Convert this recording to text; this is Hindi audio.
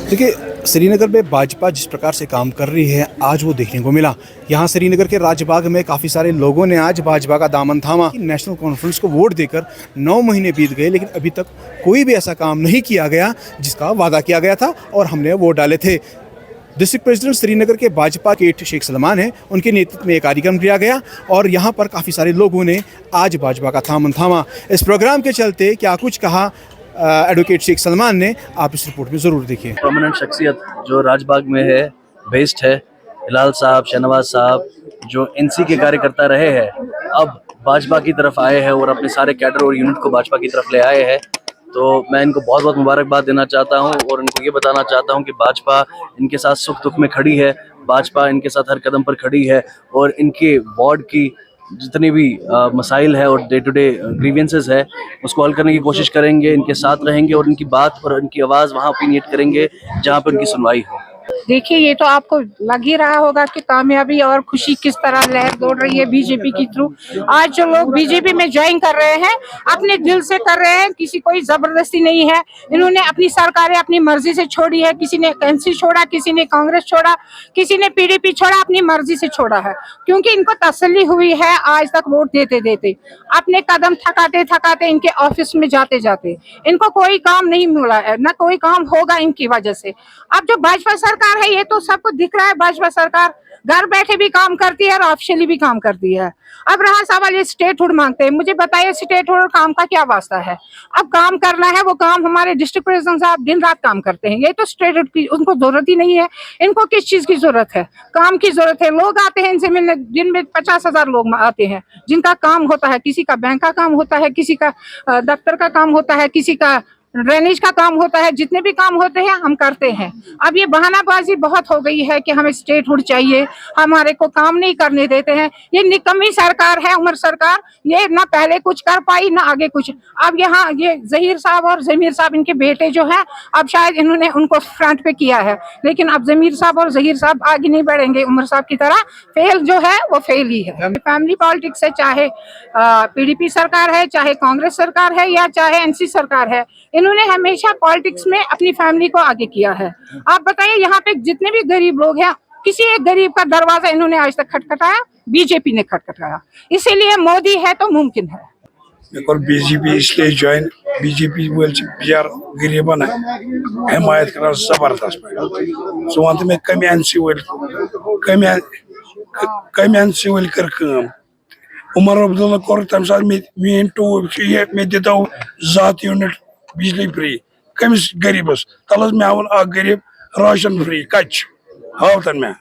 देखिए, श्रीनगर में भाजपा जिस प्रकार से काम कर रही है आज वो देखने को मिला। यहाँ श्रीनगर के राजबाग में काफ़ी सारे लोगों ने आज भाजपा का दामन थामा। नेशनल कॉन्फ्रेंस को वोट देकर 9 महीने बीत गए, लेकिन अभी तक कोई भी ऐसा काम नहीं किया गया जिसका वादा किया गया था और हमने वोट डाले थे। डिस्ट्रिक्ट प्रेसिडेंट श्रीनगर के भाजपा के शेख सलमान हैं, उनके नेतृत्व में एक कार्यक्रम किया गया और यहाँ पर काफ़ी सारे लोगों ने आज भाजपा का दामन थामा। इस प्रोग्राम के चलते क्या कुछ कहा एडवोकेट शेख सलमान ने, आप इस रिपोर्ट में ज़रूर देखिए। प्रोमिनेंट शख्सियत जो राजबाग में है, बेस्ड है, हिलाल साहब, शहनवाज साहब जो एनसी के कार्यकर्ता रहे हैं, अब भाजपा की तरफ आए हैं और अपने सारे कैडर और यूनिट को भाजपा की तरफ ले आए हैं। तो मैं इनको बहुत बहुत मुबारकबाद देना चाहता हूं और इनको ये बताना चाहता हूं कि भाजपा इनके साथ सुख दुख में खड़ी है, भाजपा इनके साथ हर कदम पर खड़ी है और इनके वार्ड की जितनी भी मसाइल है और डे टू डे ग्रीवियंसेस है उसको हल करने की कोशिश करेंगे, इनके साथ रहेंगे और इनकी बात और इनकी आवाज़ वहाँ ओपिनिएट करेंगे जहाँ पर उनकी सुनवाई हो। देखिए, ये तो आपको लग ही रहा होगा कि कामयाबी और खुशी किस तरह लहर दौड़ रही है बीजेपी की थ्रू। आज जो लोग बीजेपी में ज्वाइन कर रहे हैं अपने दिल से कर रहे हैं, किसी कोई जबरदस्ती नहीं है। इन्होंने अपनी सरकारें अपनी मर्जी से छोड़ी है, किसी ने एनसी छोड़ा, किसी ने कांग्रेस छोड़ा, किसी ने पीडीपी छोड़ा, अपनी मर्जी से छोड़ा है क्योंकि इनको तसल्ली हुई है आज तक वोट देते देते, अपने कदम थकाते थकाते, इनके ऑफिस में जाते जाते इनको कोई काम नहीं मिला है, न कोई काम होगा इनकी वजह से। अब जो भाजपा सरकार है ये तो सबको दिख रहा है, भाजपा सरकार घर बैठे भी काम करती है और ऑफिशियली भी काम करती है। अब रहा सवाल ये स्टेटहुड मांगते हैं, मुझे बताइए स्टेटहुड और काम का क्या वास्ता है? अब काम करना है, वो काम हमारे डिस्ट्रिक्ट प्रेसिडेंट साहब दिन रात काम करते हैं, ये तो स्टेटहुड की उनको जरूरत ही नहीं है। इनको किस चीज की जरूरत है? काम की जरूरत है। लोग आते हैं इनसे मिलने, दिन में 50,000 लोग आते हैं जिनका काम होता है, किसी का बैंक का काम होता है, किसी का दफ्तर का काम होता है, किसी का ड्रेनेज का काम होता है, जितने भी काम होते हैं हम करते हैं। अब ये बहानाबाजी बहुत हो गई है कि हमें स्टेटहुड चाहिए, हमारे को काम नहीं करने देते हैं। ये निकम्मी सरकार है, उमर सरकार, ये ना पहले कुछ कर पाई ना आगे कुछ। अब यहाँ ये जहीर साहब और जमीर साहब इनके बेटे जो हैं, अब शायद इन्होंने उनको फ्रंट पे किया है, लेकिन अब जमीर साहब और जहीर साहब आगे नहीं बढ़ेंगे उमर साहब की तरह। फेल जो है वो फेल ही है। फैमिली पॉलिटिक्स है, चाहे पीडीपी सरकार है, चाहे कांग्रेस सरकार है या चाहे एनसी सरकार है, इन्होंने हमेशा पॉलिटिक्स में अपनी फैमिली को आगे किया है। आप बताइए यहाँ पे जितने भी गरीब लोग हैं, किसी एक गरीब का दरवाजा इन्होंने आज तक खटखटाया? बीजेपी ने खटखटाया। इसीलिए मोदी है तो मुमकिन है। बीजेपी इसलिए ज्वाइन, बीजेपी बिचार गरीबन हमायत कर जबरदस्त पे सो वन मे कम एनसी वल कर काम। उमर अब्दुल्ला कोर तम साथ मेन टूब मे दितो 7 यूनिट बिजली फ्री कमिस गरीबस तलस मे हावन गरीब राशन फ्री कच हावतन में।